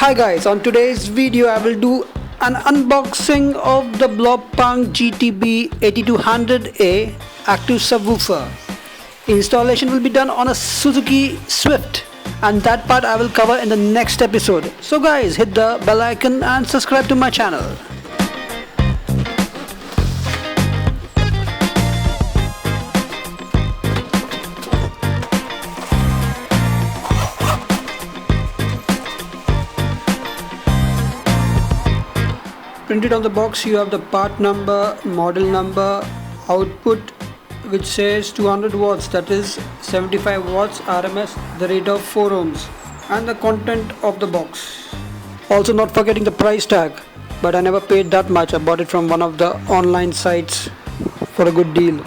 Hi guys, on today's video I will do an unboxing of the Blaupunkt GTB 8200A active subwoofer. Installation will be done on a Suzuki Swift and that part I will cover in the next episode. So guys, hit the bell icon and subscribe to my channel. Printed on the box you have the part number, model number, output which says 200 watts, that is 75 watts RMS, the rate of 4 ohms, and the content of the box. Also not forgetting the price tag, but I never paid that much. I bought it from one of the online sites for a good deal.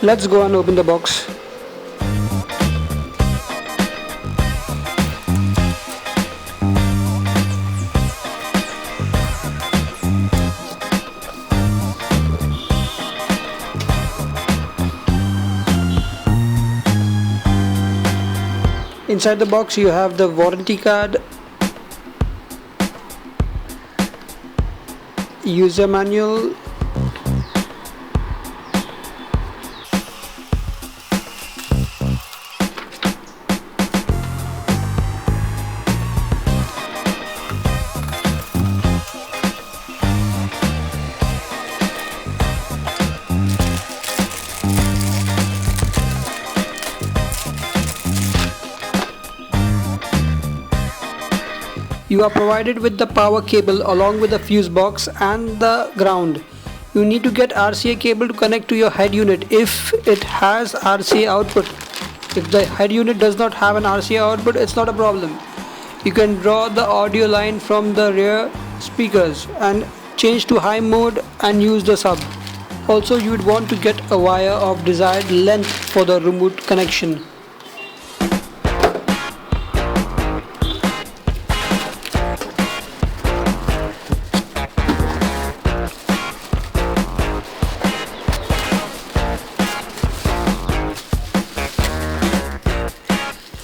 Let's go and open the box. Inside the box you have the warranty card, user manual, you are provided with the power cable along with the fuse box and the ground. You need to get RCA cable to connect to your head unit if it has RCA output. If the head unit does not have an RCA output, it's not a problem. You can draw the audio line from the rear speakers and change to high mode and use the sub. Also, you would want to get a wire of desired length for the remote connection.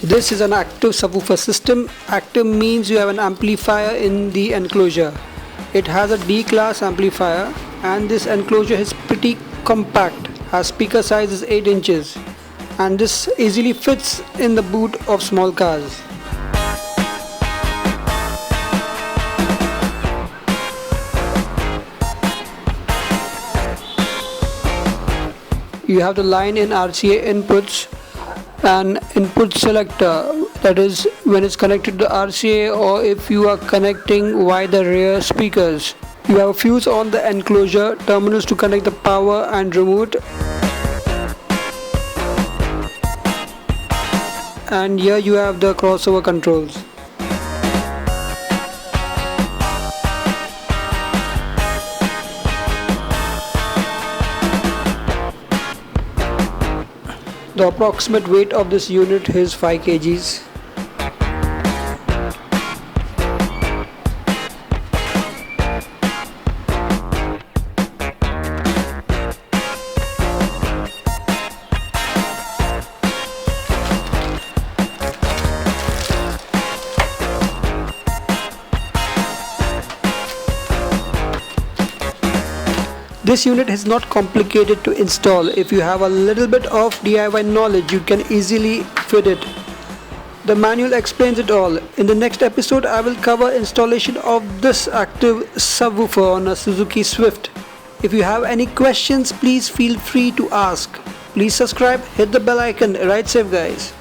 This is an active subwoofer system. Active means you have an amplifier in the enclosure. It has a D-class amplifier and this enclosure is pretty compact, as speaker size is 8 inches and this easily fits in the boot of small cars. You have the line in RCA inputs, an input selector, that is when it's connected to RCA or if you are connecting via the rear speakers. You have a fuse on the enclosure, terminals to connect the power and remote, and here you have the crossover controls. The approximate weight of this unit is 5 kgs. This unit is not complicated to install. If you have a little bit of DIY knowledge, you can easily fit it. The manual explains it all. In the next episode, I will cover installation of this active subwoofer on a Suzuki Swift. If you have any questions, please feel free to ask. Please subscribe, hit the bell icon. Ride safe guys.